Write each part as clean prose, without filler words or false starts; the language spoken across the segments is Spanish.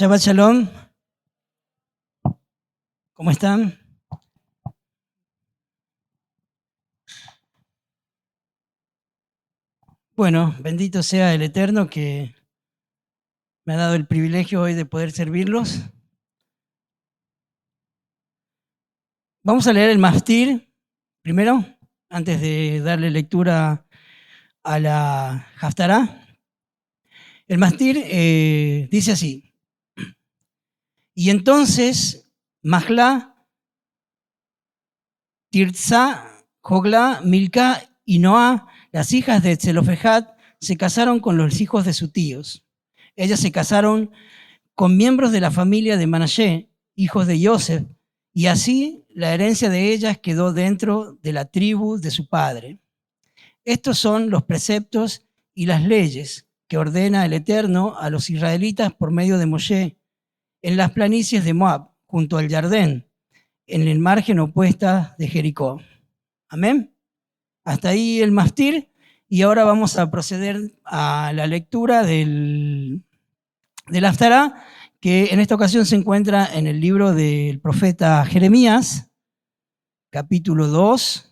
Shabbat Shalom. ¿Cómo están? Bueno, bendito sea el Eterno que me ha dado el privilegio hoy de poder servirlos. Vamos a leer el Maftir primero, antes de darle lectura a la Haftará. El Maftir dice así: y entonces Mahla, Tirza, Jogla, Milca y Noa, las hijas de Tzelofejad, se casaron con los hijos de sus tíos. Ellas se casaron con miembros de la familia de Manashe, hijos de Yosef, y así la herencia de ellas quedó dentro de la tribu de su padre. Estos son los preceptos y las leyes que ordena el Eterno a los israelitas por medio de Moshe en las planicies de Moab, junto al Jardén, en el margen opuesta de Jericó. Amén. Hasta ahí el Maftir, y ahora vamos a proceder a la lectura del Haftará, que en esta ocasión se encuentra en el libro del profeta Jeremías, capítulo 2.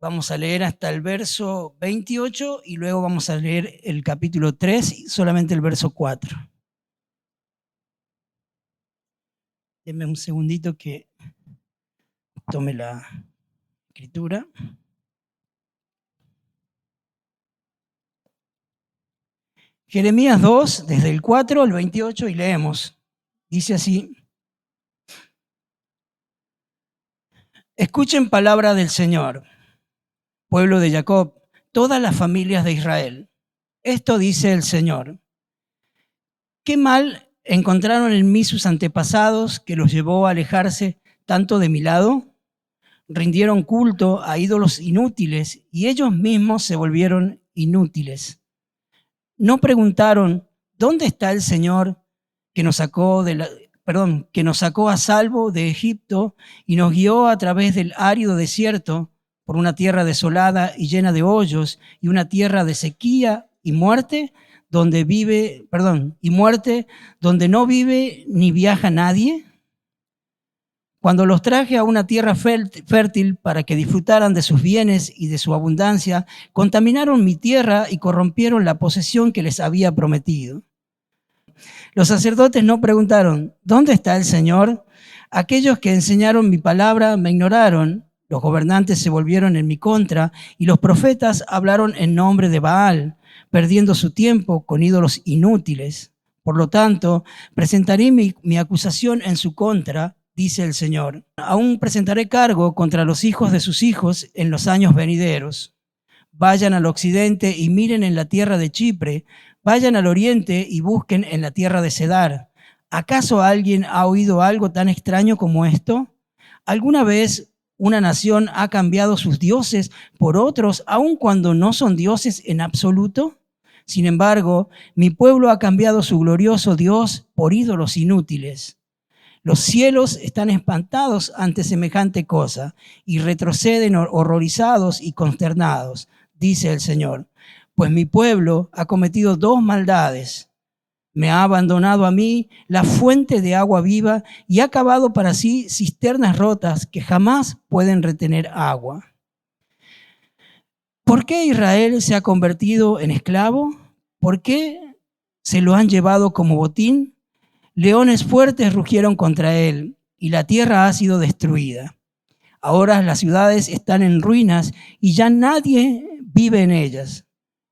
Vamos a leer hasta el verso 28 y luego vamos a leer el capítulo 3 y solamente el verso 4. Denme un segundito que tome la escritura. Jeremías 2, desde el 4 al 28, y leemos. Dice así: escuchen palabra del Señor, pueblo de Jacob, todas las familias de Israel. Esto dice el Señor: ¿qué mal encontraron en mí sus antepasados que los llevó a alejarse tanto de mi lado? Rindieron culto a ídolos inútiles y ellos mismos se volvieron inútiles. No preguntaron: ¿dónde está el Señor que nos sacó a salvo de Egipto y nos guió a través del árido desierto por una tierra desolada y llena de hoyos y una tierra de sequía y muerte, donde no vive ni viaja nadie? Cuando los traje a una tierra fértil para que disfrutaran de sus bienes y de su abundancia, contaminaron mi tierra y corrompieron la posesión que les había prometido. Los sacerdotes no preguntaron: ¿dónde está el Señor? Aquellos que enseñaron mi palabra me ignoraron. Los gobernantes se volvieron en mi contra y los profetas hablaron en nombre de Baal, perdiendo su tiempo con ídolos inútiles. Por lo tanto, presentaré mi acusación en su contra, dice el Señor. Aún presentaré cargo contra los hijos de sus hijos en los años venideros. Vayan al occidente y miren en la tierra de Chipre. Vayan al oriente y busquen en la tierra de Cedar. ¿Acaso alguien ha oído algo tan extraño como esto? ¿Alguna vez una nación ha cambiado sus dioses por otros, aun cuando no son dioses en absoluto? Sin embargo, mi pueblo ha cambiado su glorioso Dios por ídolos inútiles. Los cielos están espantados ante semejante cosa y retroceden horrorizados y consternados, dice el Señor. Pues mi pueblo ha cometido dos maldades. Me ha abandonado a mí, la fuente de agua viva, y ha cavado para sí cisternas rotas que jamás pueden retener agua. ¿Por qué Israel se ha convertido en esclavo? ¿Por qué se lo han llevado como botín? Leones fuertes rugieron contra él y la tierra ha sido destruida. Ahora las ciudades están en ruinas y ya nadie vive en ellas.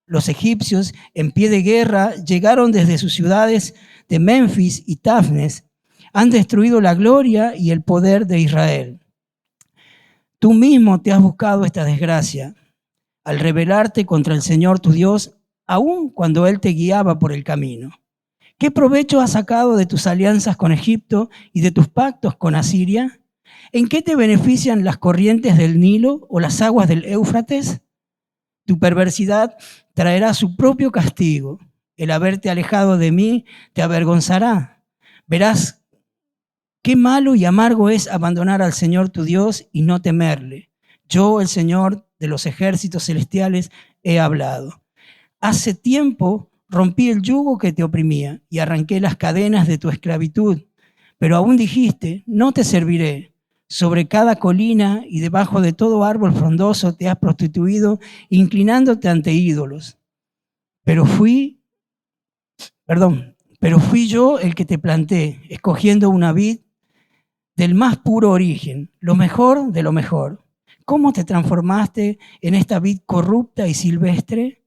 Los egipcios, en pie de guerra, llegaron desde sus ciudades de Memphis y Tafnes. Han destruido la gloria y el poder de Israel. Tú mismo te has buscado esta desgracia al rebelarte contra el Señor tu Dios, aun cuando Él te guiaba por el camino. ¿Qué provecho has sacado de tus alianzas con Egipto y de tus pactos con Asiria? ¿En qué te benefician las corrientes del Nilo o las aguas del Éufrates? Tu perversidad traerá su propio castigo. El haberte alejado de mí te avergonzará. Verás qué malo y amargo es abandonar al Señor tu Dios y no temerle. Yo, el Señor de los ejércitos celestiales, he hablado. Hace tiempo rompí el yugo que te oprimía y arranqué las cadenas de tu esclavitud. Pero aún dijiste, no te serviré. Sobre cada colina y debajo de todo árbol frondoso te has prostituido, inclinándote ante ídolos. Pero fui yo el que te planté, escogiendo una vid del más puro origen, lo mejor de lo mejor. ¿Cómo te transformaste en esta vid corrupta y silvestre?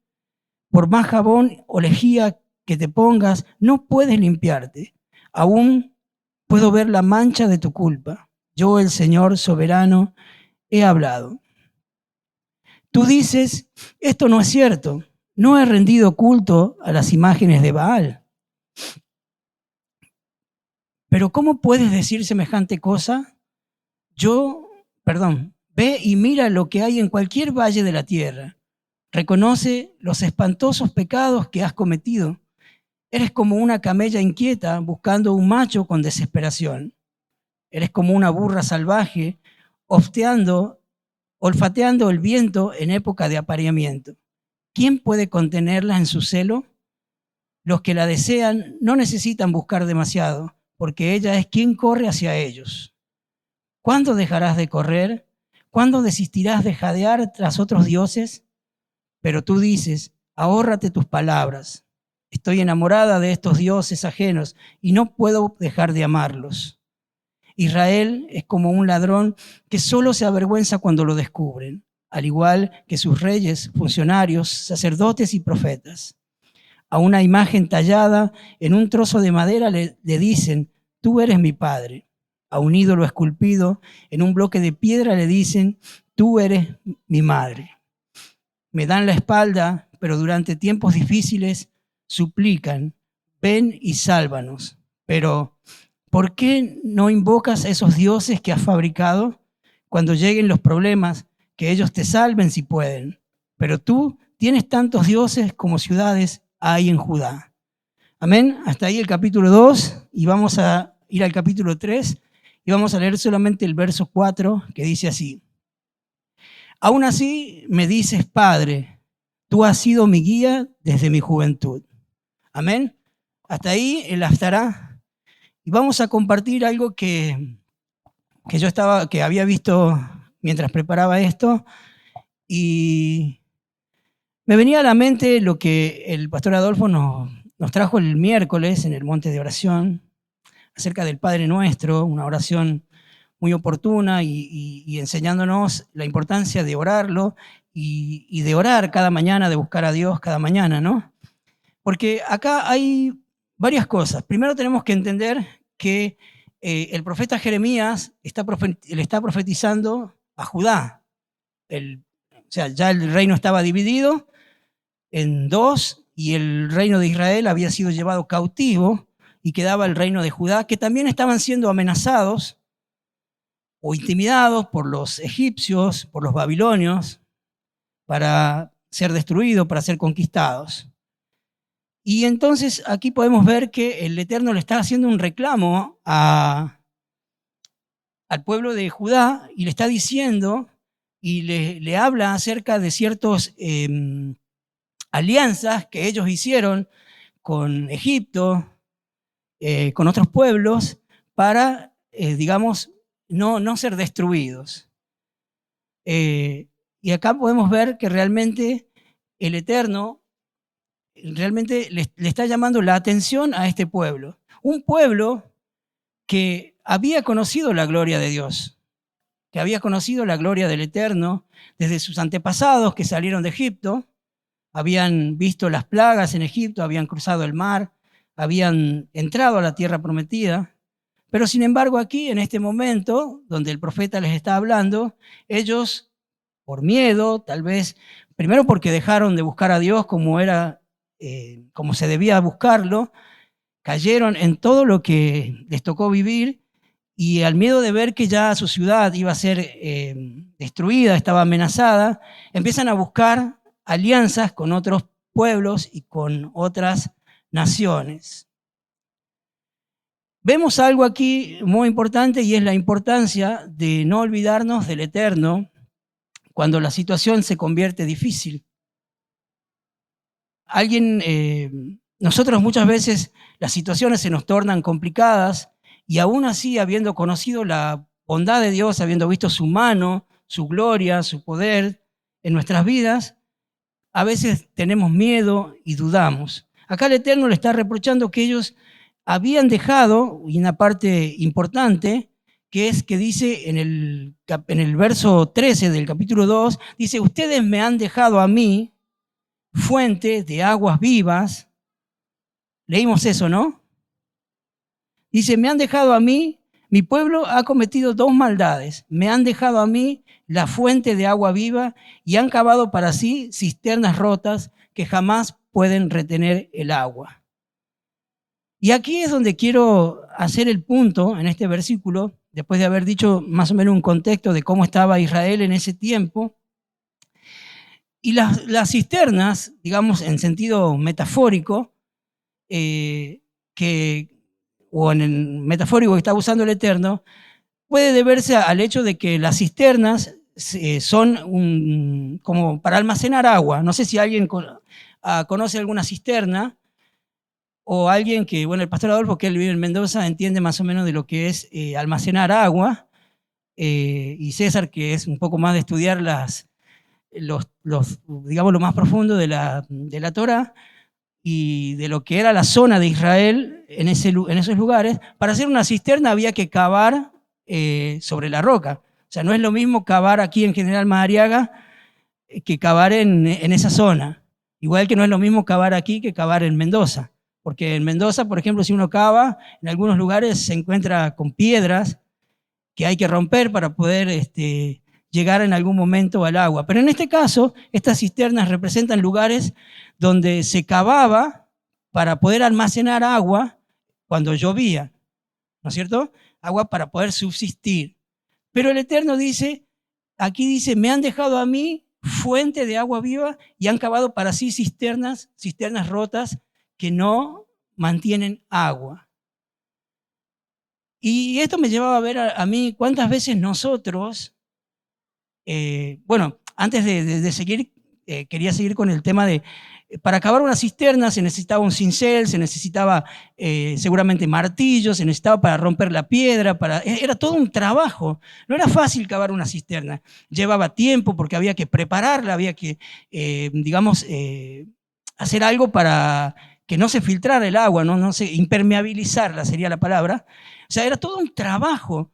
Por más jabón o lejía que te pongas, no puedes limpiarte. Aún puedo ver la mancha de tu culpa. Yo, el Señor soberano, he hablado. Tú dices, esto no es cierto. No he rendido culto a las imágenes de Baal. Pero ¿cómo puedes decir semejante cosa? Ve y mira lo que hay en cualquier valle de la tierra. Reconoce los espantosos pecados que has cometido. Eres como una camella inquieta buscando un macho con desesperación. Eres como una burra salvaje olfateando el viento en época de apareamiento. ¿Quién puede contenerla en su celo? Los que la desean no necesitan buscar demasiado, porque ella es quien corre hacia ellos. ¿Cuándo dejarás de correr? ¿Cuándo desistirás de jadear tras otros dioses? Pero tú dices, ahórrate tus palabras. Estoy enamorada de estos dioses ajenos y no puedo dejar de amarlos. Israel es como un ladrón que solo se avergüenza cuando lo descubren, al igual que sus reyes, funcionarios, sacerdotes y profetas. A una imagen tallada en un trozo de madera le dicen, tú eres mi padre. A un ídolo esculpido en un bloque de piedra le dicen, tú eres mi madre. Me dan la espalda, pero durante tiempos difíciles suplican, ven y sálvanos. Pero, ¿por qué no invocas a esos dioses que has fabricado? Cuando lleguen los problemas, que ellos te salven si pueden. Pero tú tienes tantos dioses como ciudades hay en Judá. Amén. Hasta ahí el capítulo 2 y vamos a ir al capítulo 3 y vamos a leer solamente el verso 4 que dice así. Aún así me dices, Padre, tú has sido mi guía desde mi juventud. Amén. Hasta ahí el Haftará. Y vamos a compartir algo que había visto mientras preparaba esto y me venía a la mente lo que el pastor Adolfo nos trajo el miércoles en el monte de oración acerca del Padre Nuestro, una oración muy oportuna y enseñándonos la importancia de orarlo y de orar cada mañana, de buscar a Dios cada mañana, ¿no? Porque acá hay varias cosas. Primero tenemos que entender que el profeta Jeremías le está profetizando a Judá. O sea, ya el reino estaba dividido en dos y el reino de Israel había sido llevado cautivo y quedaba el reino de Judá, que también estaban siendo amenazados o intimidados por los egipcios, por los babilonios, para ser destruidos, para ser conquistados. Y entonces aquí podemos ver que el Eterno le está haciendo un reclamo al pueblo de Judá y le está diciendo y le habla acerca de ciertas alianzas que ellos hicieron con Egipto, con otros pueblos, para, digamos, no ser destruidos. Y acá podemos ver que realmente el Eterno realmente le está llamando la atención a este pueblo. Un pueblo que había conocido la gloria de Dios, que había conocido la gloria del Eterno desde sus antepasados que salieron de Egipto, habían visto las plagas en Egipto, habían cruzado el mar, habían entrado a la tierra prometida. Pero sin embargo aquí, en este momento, donde el profeta les está hablando, ellos, por miedo, tal vez, primero porque dejaron de buscar a Dios como se debía buscarlo, cayeron en todo lo que les tocó vivir y al miedo de ver que ya su ciudad iba a ser destruida, estaba amenazada, empiezan a buscar alianzas con otros pueblos y con otras naciones. Vemos algo aquí muy importante y es la importancia de no olvidarnos del Eterno cuando la situación se convierte difícil. nosotros muchas veces las situaciones se nos tornan complicadas y aún así, habiendo conocido la bondad de Dios, habiendo visto su mano, su gloria, su poder en nuestras vidas, a veces tenemos miedo y dudamos. Acá el Eterno le está reprochando que ellos habían dejado, y una parte importante, que es que dice en el verso 13 del capítulo 2, dice, ustedes me han dejado a mí fuente de aguas vivas. Leímos eso, ¿no? Dice, me han dejado a mí, mi pueblo ha cometido dos maldades. Me han dejado a mí la fuente de agua viva y han cavado para sí cisternas rotas que jamás pueden retener el agua. Y aquí es donde quiero hacer el punto en este versículo, después de haber dicho más o menos un contexto de cómo estaba Israel en ese tiempo. Y las cisternas, digamos en sentido metafórico, o en el metafórico que está usando el Eterno, puede deberse al hecho de que las cisternas son como para almacenar agua. No sé si alguien conoce alguna cisterna, o alguien que, bueno, el pastor Adolfo, que él vive en Mendoza, entiende más o menos de lo que es almacenar agua, y César, que es un poco más de estudiar digamos, lo más profundo de la Torá, y de lo que era la zona de Israel en esos lugares. Para hacer una cisterna había que cavar sobre la roca. O sea, no es lo mismo cavar aquí en General Madariaga que cavar en esa zona. Igual que no es lo mismo cavar aquí que cavar en Mendoza. Porque en Mendoza, por ejemplo, si uno cava, en algunos lugares se encuentra con piedras que hay que romper para poder llegar en algún momento al agua. Pero en este caso, estas cisternas representan lugares donde se cavaba para poder almacenar agua cuando llovía, ¿no es cierto? Agua para poder subsistir. Pero el Eterno dice, aquí dice, me han dejado a mí fuente de agua viva y han cavado para sí cisternas rotas que no mantienen agua. Y esto me llevaba a ver a mí cuántas veces nosotros, bueno, antes de seguir, quería seguir con el tema de, para cavar una cisterna se necesitaba un cincel, se necesitaba seguramente martillo, se necesitaba para romper la piedra, era todo un trabajo. No era fácil cavar una cisterna, llevaba tiempo porque había que prepararla, había que, digamos, hacer algo para que no se filtrara el agua, no se impermeabilizarla sería la palabra. O sea, era todo un trabajo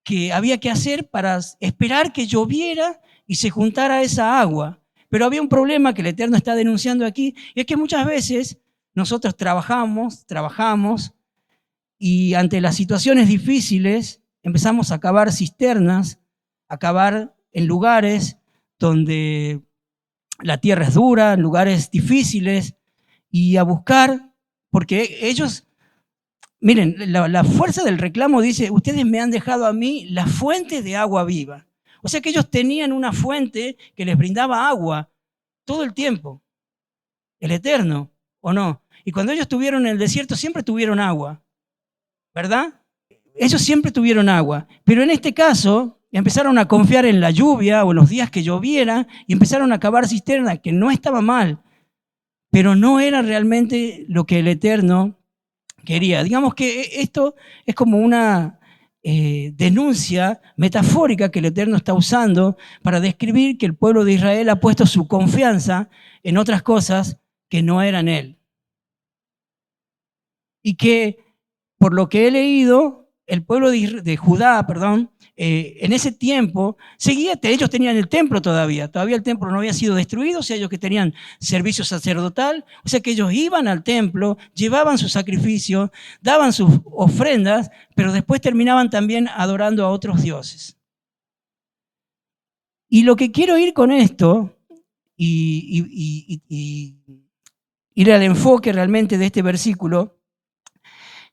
que había que hacer para esperar que lloviera y se juntara esa agua. Pero había un problema que el Eterno está denunciando aquí, y es que muchas veces nosotros trabajamos, y ante las situaciones difíciles empezamos a cavar cisternas, a cavar en lugares donde la tierra es dura, en lugares difíciles, y a buscar, porque ellos, miren, la fuerza del reclamo dice, ustedes me han dejado a mí la fuente de agua viva. O sea que ellos tenían una fuente que les brindaba agua todo el tiempo, el Eterno, ¿o no? Y cuando ellos estuvieron en el desierto siempre tuvieron agua, ¿verdad? Ellos siempre tuvieron agua, pero en este caso empezaron a confiar en la lluvia o en los días que lloviera y empezaron a cavar cisternas, que no estaba mal, pero no era realmente lo que el Eterno quería. Digamos que esto es como una denuncia metafórica que el Eterno está usando para describir que el pueblo de Israel ha puesto su confianza en otras cosas que no eran Él. Y que, por lo que he leído, el pueblo de Judá, en ese tiempo, ellos tenían el templo todavía el templo no había sido destruido, o sea, ellos que tenían servicio sacerdotal, o sea que ellos iban al templo, llevaban su sacrificio, daban sus ofrendas, pero después terminaban también adorando a otros dioses. Y lo que quiero ir con esto, y ir al enfoque realmente de este versículo,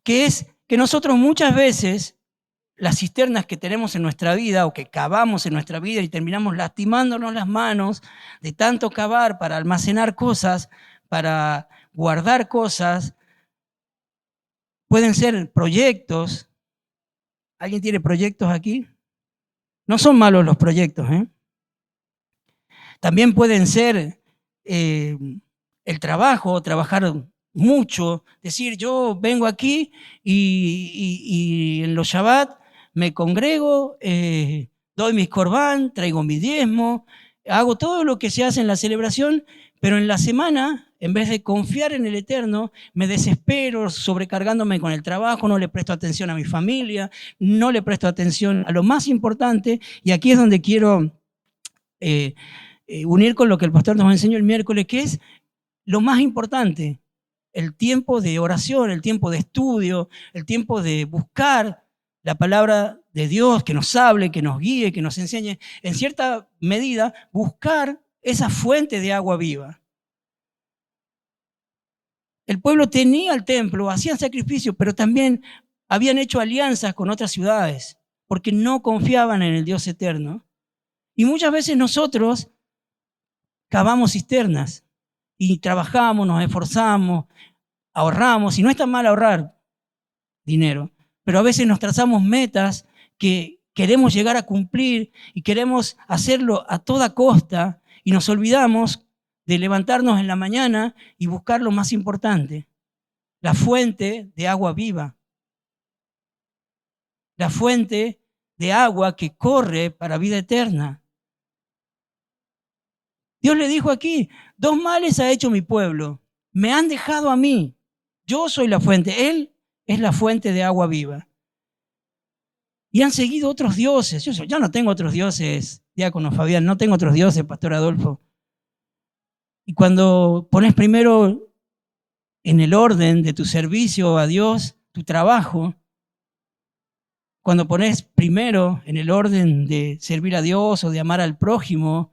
que es que nosotros muchas veces las cisternas que tenemos en nuestra vida o que cavamos en nuestra vida y terminamos lastimándonos las manos de tanto cavar para almacenar cosas, para guardar cosas, pueden ser proyectos. ¿Alguien tiene proyectos aquí? No son malos los proyectos, ¿eh? También pueden ser el trabajo, trabajar mucho, decir, yo vengo aquí y en los Shabbat me congrego, doy mis corbán, traigo mi diezmo, hago todo lo que se hace en la celebración, pero en la semana, en vez de confiar en el Eterno, me desespero sobrecargándome con el trabajo, no le presto atención a mi familia, no le presto atención a lo más importante, y aquí es donde quiero unir con lo que el pastor nos enseñó el miércoles, que es lo más importante, el tiempo de oración, el tiempo de estudio, el tiempo de buscar la palabra de Dios, que nos hable, que nos guíe, que nos enseñe, en cierta medida, buscar esa fuente de agua viva. El pueblo tenía el templo, hacían sacrificios, pero también habían hecho alianzas con otras ciudades, porque no confiaban en el Dios eterno. Y muchas veces nosotros cavamos cisternas y trabajamos, nos esforzamos, ahorramos, y no está mal ahorrar dinero, pero a veces nos trazamos metas que queremos llegar a cumplir y queremos hacerlo a toda costa y nos olvidamos de levantarnos en la mañana y buscar lo más importante, la fuente de agua viva, la fuente de agua que corre para vida eterna. Dios le dijo aquí, 2 males ha hecho mi pueblo, me han dejado a mí, yo soy la fuente, Él es la fuente de agua viva. Y han seguido otros dioses. Yo no tengo otros dioses, diácono Fabián, no tengo otros dioses, pastor Adolfo. Y cuando pones primero en el orden de tu servicio a Dios, tu trabajo, cuando pones primero en el orden de servir a Dios o de amar al prójimo,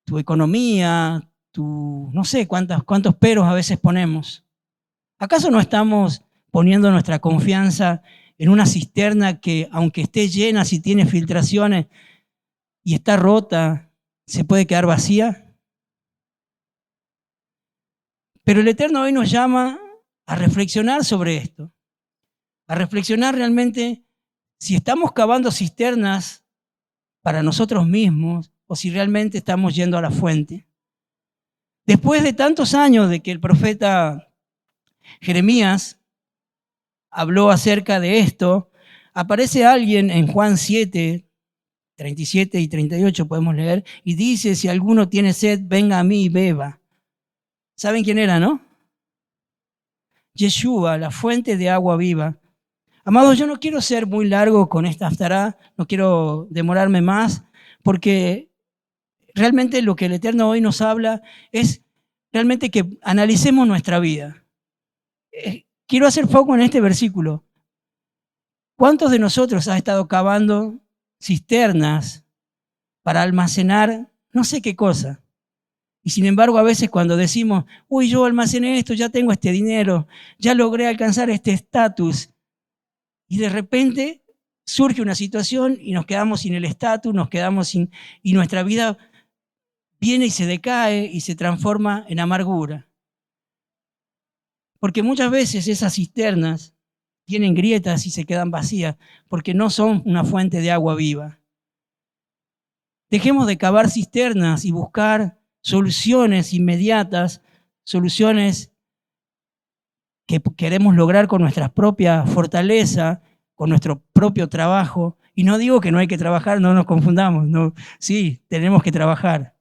tu economía, no sé cuántos peros a veces ponemos. ¿Acaso no estamos poniendo nuestra confianza en una cisterna que, aunque esté llena, si tiene filtraciones y está rota, se puede quedar vacía? Pero el Eterno hoy nos llama a reflexionar sobre esto, a reflexionar realmente si estamos cavando cisternas para nosotros mismos o si realmente estamos yendo a la fuente. Después de tantos años de que el profeta Jeremías habló acerca de esto, aparece alguien en Juan 7, 37 y 38 podemos leer, y dice, si alguno tiene sed, venga a mí y beba. ¿Saben quién era, no? Yeshua, la fuente de agua viva. Amados, yo no quiero ser muy largo con esta haftará, no quiero demorarme más, porque realmente lo que el Eterno hoy nos habla es realmente que analicemos nuestra vida. Quiero hacer foco en este versículo. ¿Cuántos de nosotros han estado cavando cisternas para almacenar no sé qué cosa? Y sin embargo, a veces cuando decimos, uy, yo almacené esto, ya tengo este dinero, ya logré alcanzar este estatus, y de repente surge una situación y nos quedamos sin el estatus, nos quedamos sin, y nuestra vida viene y se decae y se transforma en amargura. Porque muchas veces esas cisternas tienen grietas y se quedan vacías porque no son una fuente de agua viva. Dejemos de cavar cisternas y buscar soluciones inmediatas, soluciones que queremos lograr con nuestra propia fortaleza, con nuestro propio trabajo. Y no digo que no hay que trabajar, no nos confundamos, no, sí, tenemos que trabajar.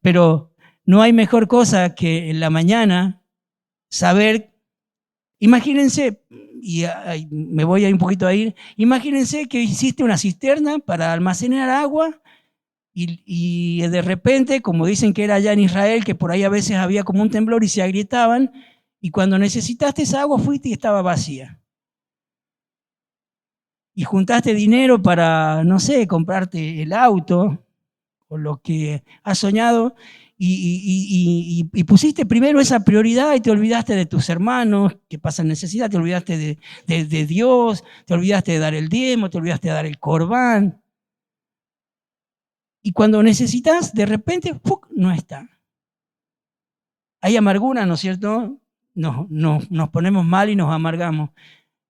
Pero no hay mejor cosa que en la mañana saber, imagínense, y me voy a ir un poquito a ir, imagínense que hiciste una cisterna para almacenar agua y de repente, como dicen que era allá en Israel, que por ahí a veces había como un temblor y se agrietaban, y cuando necesitaste esa agua fuiste y estaba vacía. Y juntaste dinero para, no sé, comprarte el auto o lo que has soñado, y pusiste primero esa prioridad y te olvidaste de tus hermanos que pasan necesidad, te olvidaste de Dios, te olvidaste de dar el diezmo, te olvidaste de dar el corbán. Y cuando necesitas, de repente, ¡fuc!, no está. Hay amargura, ¿no es cierto? Nos ponemos mal y nos amargamos.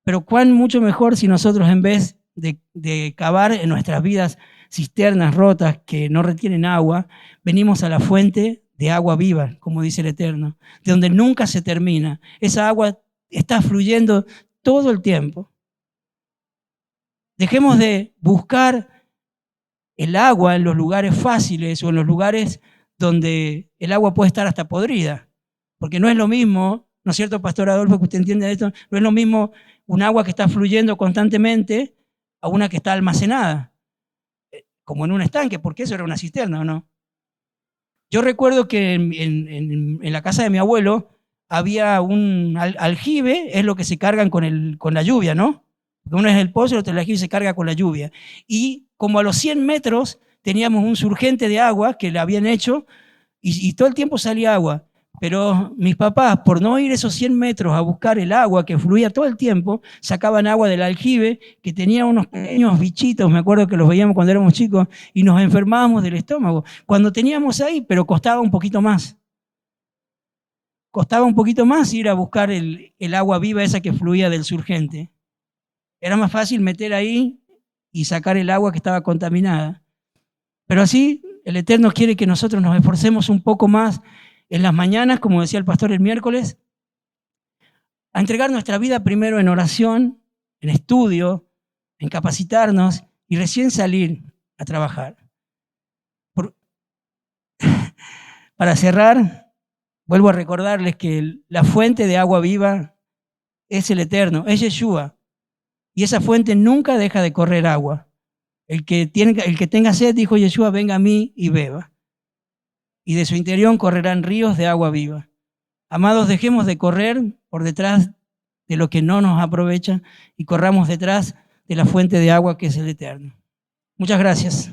Pero cuán mucho mejor si nosotros, en vez de cavar en nuestras vidas cisternas rotas que no retienen agua, venimos a la fuente de agua viva, como dice el Eterno, de donde nunca se termina. Esa agua está fluyendo todo el tiempo. Dejemos de buscar el agua en los lugares fáciles o en los lugares donde el agua puede estar hasta podrida, porque no es lo mismo, ¿no es cierto, Pastor Adolfo, que usted entiende esto? No es lo mismo un agua que está fluyendo constantemente a una que está almacenada, como en un estanque, porque eso era una cisterna, ¿o no? Yo recuerdo que en la casa de mi abuelo había un aljibe, es lo que se cargan con la lluvia, ¿no? Uno es el pozo y el otro el aljibe se carga con la lluvia. Y como a los 100 metros teníamos un surgente de agua que le habían hecho y todo el tiempo salía agua. Pero mis papás, por no ir esos 100 metros a buscar el agua que fluía todo el tiempo, sacaban agua del aljibe que tenía unos pequeños bichitos, me acuerdo que los veíamos cuando éramos chicos, y nos enfermábamos del estómago. Cuando teníamos ahí, pero costaba un poquito más. Costaba un poquito más ir a buscar el agua viva esa que fluía del surgente. Era más fácil meter ahí y sacar el agua que estaba contaminada. Pero así el Eterno quiere que nosotros nos esforcemos un poco más en las mañanas, como decía el pastor el miércoles, a entregar nuestra vida primero en oración, en estudio, en capacitarnos y recién salir a trabajar. Para cerrar, vuelvo a recordarles que la fuente de agua viva es el Eterno, es Yeshua. Y esa fuente nunca deja de correr agua. El que tenga sed, dijo Yeshua, venga a mí y beba. Y de su interior correrán ríos de agua viva. Amados, dejemos de correr por detrás de lo que no nos aprovecha y corramos detrás de la fuente de agua que es el Eterno. Muchas gracias.